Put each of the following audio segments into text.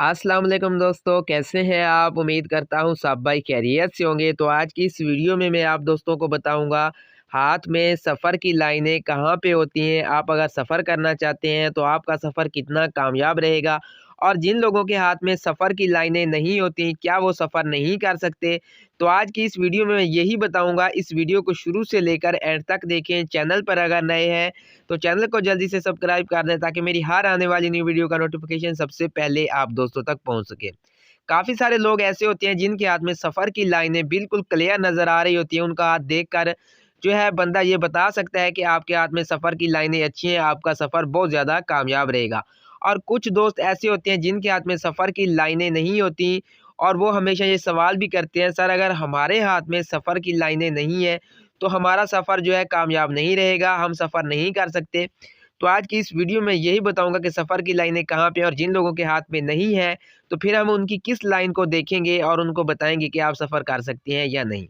अस्सलाम वालेकुम दोस्तों, कैसे हैं आप। उम्मीद करता हूँ सब भाई खैरियत से होंगे। तो आज की इस वीडियो में मैं आप दोस्तों को बताऊंगा हाथ में सफ़र की लाइनें कहाँ पे होती हैं। आप अगर सफ़र करना चाहते हैं तो आपका सफ़र कितना कामयाब रहेगा, और जिन लोगों के हाथ में सफ़र की लाइनें नहीं होती क्या वो सफ़र नहीं कर सकते। तो आज की इस वीडियो में मैं यही बताऊंगा। इस वीडियो को शुरू से लेकर एंड तक देखें। चैनल पर अगर नए हैं तो चैनल को जल्दी से सब्सक्राइब कर दें ताकि मेरी हर आने वाली न्यू वीडियो का नोटिफिकेशन सबसे पहले आप दोस्तों तक पहुंच सके। काफ़ी सारे लोग ऐसे होते हैं जिनके हाथ में सफ़र की लाइनें बिल्कुल क्लियर नज़र आ रही होती हैं। उनका हाथ देखकर जो है बंदा ये बता सकता है कि आपके हाथ में सफ़र की लाइनें अच्छी हैं, आपका सफ़र बहुत ज़्यादा कामयाब रहेगा। और कुछ दोस्त ऐसे होते हैं जिनके हाथ में सफ़र की लाइनें नहीं होती, और वो हमेशा ये सवाल भी करते हैं, सर अगर हमारे हाथ में सफ़र की लाइनें नहीं हैं तो हमारा सफ़र जो है कामयाब नहीं रहेगा, हम सफ़र नहीं कर सकते। तो आज की इस वीडियो में यही बताऊंगा कि सफ़र की लाइनें कहाँ पे, और जिन लोगों के हाथ में नहीं है तो फिर हम उनकी किस लाइन को देखेंगे और उनको बताएंगे कि आप सफ़र कर सकते हैं या नहीं।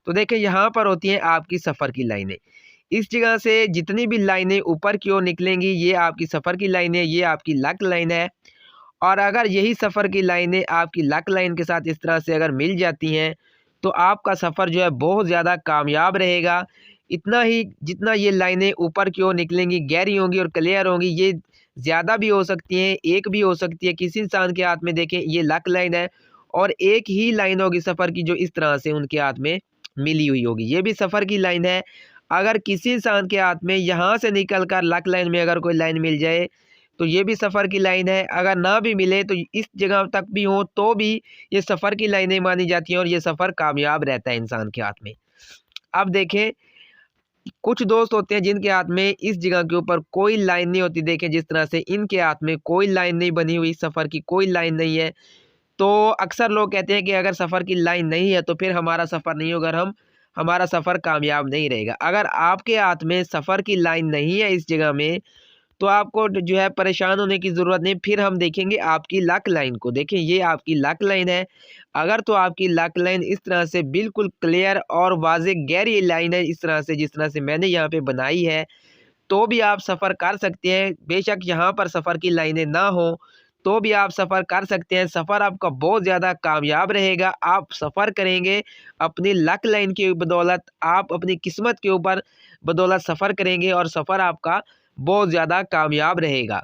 तो देखिए यहाँ पर होती हैं आपकी सफ़र की लाइनें। इस जगह से जितनी भी लाइनें ऊपर की ओर निकलेंगी ये आपकी सफ़र की लाइन है, ये आपकी लक लाइन है। और अगर यही सफ़र की लाइनें आपकी लक लाइन के साथ इस तरह से अगर मिल जाती हैं तो आपका सफ़र जो है बहुत ज़्यादा कामयाब रहेगा। इतना ही जितना ये लाइनें ऊपर की ओर निकलेंगी, गहरी होंगी और क्लियर होंगी, ये ज़्यादा भी हो सकती हैं, एक भी हो सकती है। किसी इंसान के हाथ में देखें ये लक लाइन है और एक ही लाइन होगी सफ़र की जो इस तरह से उनके हाथ में मिली हुई होगी, ये भी सफ़र की लाइन है। अगर किसी इंसान के हाथ में यहाँ से निकल कर लक लाइन में अगर कोई लाइन मिल जाए तो ये भी सफ़र की लाइन है। अगर ना भी मिले तो इस जगह तक भी हो तो भी ये सफ़र की लाइनें मानी जाती हैं और ये सफ़र कामयाब रहता है इंसान के हाथ में। अब देखें, कुछ दोस्त होते हैं जिनके हाथ में इस जगह के ऊपर कोई लाइन नहीं होती। देखें जिस तरह से इनके हाथ में कोई लाइन नहीं बनी हुई, सफ़र की कोई लाइन नहीं है। तो अक्सर लोग कहते हैं कि अगर सफ़र की लाइन नहीं है तो फिर हमारा सफ़र नहीं होगा, हमारा सफ़र कामयाब नहीं रहेगा। अगर आपके हाथ में सफ़र की लाइन नहीं है इस जगह में तो आपको जो है परेशान होने की ज़रूरत नहीं। फिर हम देखेंगे आपकी लक लाइन को। देखिए ये आपकी लक लाइन है। अगर तो आपकी लक लाइन इस तरह से बिल्कुल क्लियर और वाज़ेह गहरी लाइन है, इस तरह से जिस तरह से मैंने यहाँ पे बनाई है, तो भी आप सफ़र कर सकते हैं। बेशक यहाँ पर सफ़र की लाइनें ना हो तो भी आप सफ़र कर सकते हैं। सफ़र आपका बहुत ज़्यादा कामयाब रहेगा। आप सफ़र करेंगे अपनी लक लाइन की बदौलत, आप अपनी किस्मत के ऊपर बदौलत सफ़र करेंगे और सफ़र आपका बहुत ज़्यादा कामयाब रहेगा।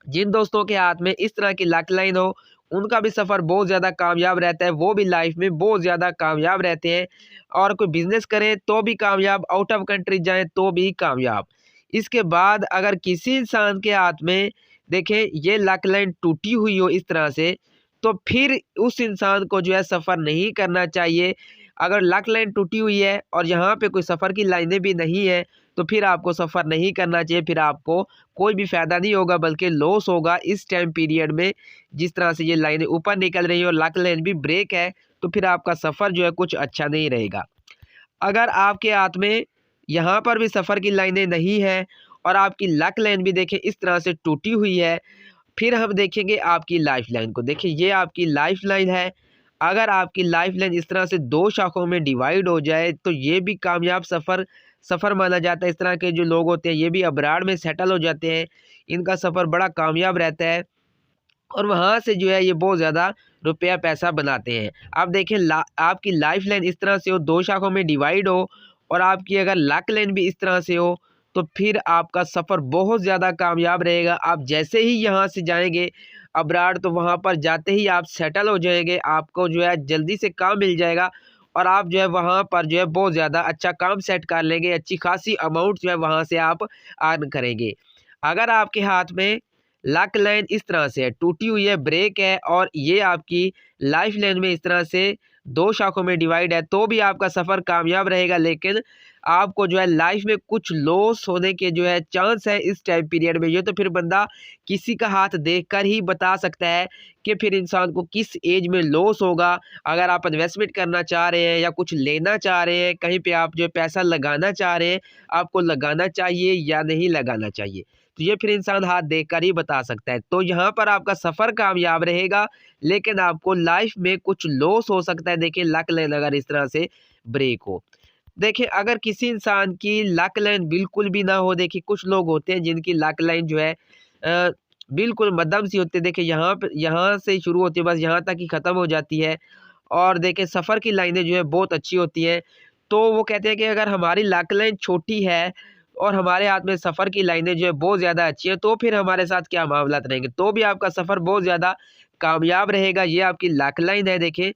जिन दोस्तों के हाथ में इस तरह की लक लाइन हो उनका भी सफ़र बहुत ज़्यादा कामयाब रहता है, वो भी लाइफ में बहुत ज़्यादा कामयाब रहते हैं। और कोई बिज़नेस करें तो भी कामयाब, आउट ऑफ कंट्री जाएँ तो भी कामयाब। इसके बाद अगर किसी इंसान के हाथ में देखें ये लक लाइन टूटी हुई हो इस तरह से, तो फिर उस इंसान को जो है सफ़र नहीं करना चाहिए। अगर लक लाइन टूटी हुई है और यहाँ पे कोई सफ़र की लाइनें भी नहीं है तो फिर आपको सफ़र नहीं करना चाहिए। फिर आपको कोई भी फ़ायदा नहीं होगा बल्कि लॉस होगा इस टाइम पीरियड में। जिस तरह से ये लाइनें ऊपर निकल रही हैं और लक लाइन भी ब्रेक है तो फिर आपका सफ़र जो है कुछ अच्छा नहीं रहेगा। अगर आपके हाथ में यहाँ पर भी सफ़र की लाइनें नहीं हैं और आपकी लक लाइन भी देखें इस तरह से टूटी हुई है, फिर हम देखेंगे आपकी लाइफ लाइन को। देखिए ये आपकी लाइफ लाइन है। अगर आपकी लाइफ लाइन इस तरह से 2 शाखों में डिवाइड हो जाए तो ये भी कामयाब सफ़र माना जाता है। इस तरह के जो लोग होते हैं ये भी अब्राड में सेटल हो जाते हैं। इनका सफ़र बड़ा कामयाब रहता है और वहाँ से जो है ये बहुत ज़्यादा रुपया पैसा बनाते हैं। आप देखें आपकी लाइफ लाइन इस तरह से हो, 2 शाखों में डिवाइड हो, और आपकी अगर लक लाइन भी इस तरह से हो तो फिर आपका सफ़र बहुत ज़्यादा कामयाब रहेगा। आप जैसे ही यहाँ से जाएँगे अब्राड तो वहाँ पर जाते ही आप सेटल हो जाएँगे। आपको जो है जल्दी से काम मिल जाएगा और आप जो है वहाँ पर जो है बहुत ज़्यादा अच्छा काम सेट कर लेंगे। अच्छी खासी अमाउंट जो है वहाँ से आप अर्न करेंगे। अगर आपके हाथ में लक लाइन इस तरह से है, टूटी हुई है, ब्रेक है, और ये आपकी लाइफ लाइन में इस तरह से 2 शाखों में डिवाइड है तो भी आपका सफ़र कामयाब रहेगा। लेकिन आपको जो है लाइफ में कुछ लॉस होने के जो है चांस है इस टाइम पीरियड में। ये तो फिर बंदा किसी का हाथ देखकर ही बता सकता है कि फिर इंसान को किस एज में लॉस होगा। अगर आप इन्वेस्टमेंट करना चाह रहे हैं या कुछ लेना चाह रहे हैं, कहीं पे आप जो है पैसा लगाना चाह रहे हैं, आपको लगाना चाहिए या नहीं लगाना चाहिए, तो ये फिर इंसान हाथ देखकर ही बता सकता है। तो यहाँ पर आपका सफ़र कामयाब रहेगा लेकिन आपको लाइफ में कुछ लॉस हो सकता है। देखिए लक लाइन अगर इस तरह से ब्रेक हो। देखिए अगर किसी इंसान की लक लाइन बिल्कुल भी ना हो, देखिए कुछ लोग होते हैं जिनकी लक लाइन जो है बिल्कुल मध्यम सी होती है। देखिए यहाँ से शुरू होती है, बस यहाँ तक ही ख़त्म हो जाती है। और देखिए सफ़र की लाइनें जो है बहुत अच्छी होती हैं। तो वो कहते हैं कि अगर हमारी लक लाइन छोटी है और हमारे हाथ में सफ़र की लाइनें जो है बहुत ज़्यादा अच्छी हैं, तो फिर हमारे साथ क्या मामलात रहेंगे, तो भी आपका सफ़र बहुत ज़्यादा कामयाब रहेगा। ये आपकी लक लाइन है। देखिए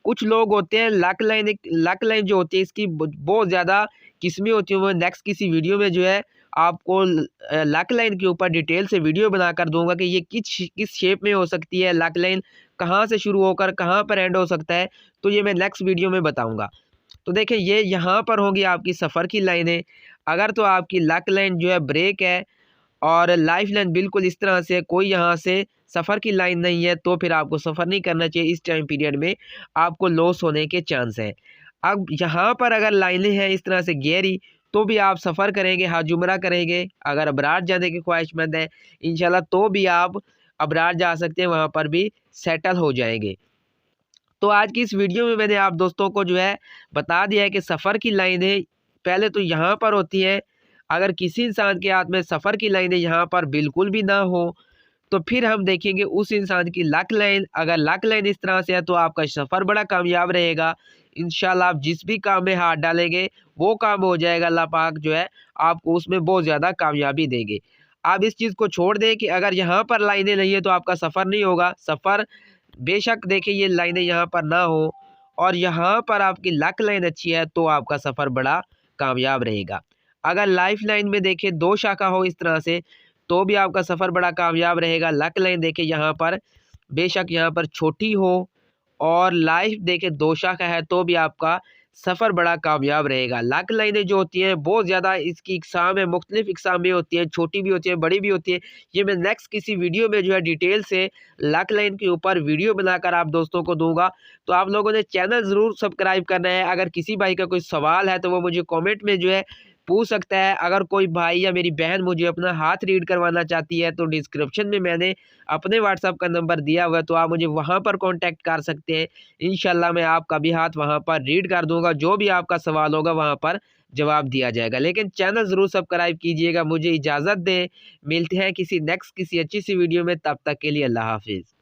कुछ लोग होते हैं लक लाइन जो होती है इसकी बहुत ज़्यादा किस्में होती हैं। वो नेक्स्ट किसी वीडियो में जो है आपको लक लाइन के ऊपर डिटेल से वीडियो बनाकर दूंगा कि ये किस शेप में हो सकती है लक लाइन, कहाँ से शुरू होकर कहाँ पर एंड हो सकता है, तो ये मैं नेक्स्ट वीडियो में बताऊंगा। तो देखिए ये यहाँ पर होगी आपकी सफ़र की लाइनें। अगर तो आपकी लक लाइन जो है ब्रेक है और लाइफ लाइन बिल्कुल इस तरह से कोई यहाँ से सफ़र की लाइन नहीं है, तो फिर आपको सफ़र नहीं करना चाहिए। इस टाइम पीरियड में आपको लॉस होने के चांस हैं। अब यहाँ पर अगर लाइनें हैं इस तरह से गहरी, तो भी आप सफ़र करेंगे, हज उम्रा करेंगे। अगर अब्रार जाने की ख्वाहिशमंद है इंशाल्लाह, तो भी आप अब्रार जा सकते हैं, वहाँ पर भी सेटल हो जाएंगे। तो आज की इस वीडियो में मैंने आप दोस्तों को जो है बता दिया है कि सफ़र की लाइनें पहले तो यहाँ पर होती हैं। अगर किसी इंसान के हाथ में सफ़र की लाइनें यहाँ पर बिल्कुल भी ना हो, तो फिर हम देखेंगे उस इंसान की लक लाइन। अगर लक लाइन इस तरह से है तो आपका सफ़र बड़ा कामयाब रहेगा। इंशाल्लाह आप जिस भी काम में हाथ डालेंगे वो काम हो जाएगा। अल्लाह पाक जो है आपको उसमें बहुत ज़्यादा कामयाबी देंगे। आप इस चीज़ को छोड़ दें कि अगर यहाँ पर लाइनें नहीं है तो आपका सफ़र नहीं होगा। सफ़र बेशक देखिए ये लाइनें यहाँ पर ना हो और यहाँ पर आपकी लक लाइन अच्छी है, तो आपका सफ़र बड़ा कामयाब रहेगा। अगर लाइफ लाइन में देखिए दो शाखा हो इस तरह से, तो भी आपका सफ़र बड़ा कामयाब रहेगा। लक लाइन देखिए यहाँ पर बेशक यहाँ पर छोटी हो और लाइफ देखिए दो शाखा है, तो भी आपका सफ़र बड़ा कामयाब रहेगा। लक लाइनें जो होती हैं बहुत ज़्यादा इसकी इकसाम है, मुख्तलिफ़ इकसाम में होती हैं, छोटी भी होती हैं, बड़ी भी होती हैं। ये मैं नेक्स्ट किसी वीडियो में जो है डिटेल से लक लाइन के ऊपर वीडियो बनाकर आप दोस्तों को दूँगा। तो आप लोगों ने चैनल ज़रूर सब्सक्राइब करना है। अगर किसी भाई का कोई सवाल है तो वो मुझे कमेंट में जो है पूछ सकता है। अगर कोई भाई या मेरी बहन मुझे अपना हाथ रीड करवाना चाहती है, तो डिस्क्रिप्शन में मैंने अपने व्हाट्सएप का नंबर दिया हुआ है, तो आप मुझे वहाँ पर कॉन्टैक्ट कर सकते हैं। इंशाल्लाह मैं आपका भी हाथ वहाँ पर रीड कर दूँगा। जो भी आपका सवाल होगा वहाँ पर जवाब दिया जाएगा। लेकिन चैनल ज़रूर सब्सक्राइब कीजिएगा। मुझे इजाज़त दें, मिलते हैं किसी नेक्स्ट किसी अच्छी सी वीडियो में, तब तक के लिए अल्लाह हाफ़िज़।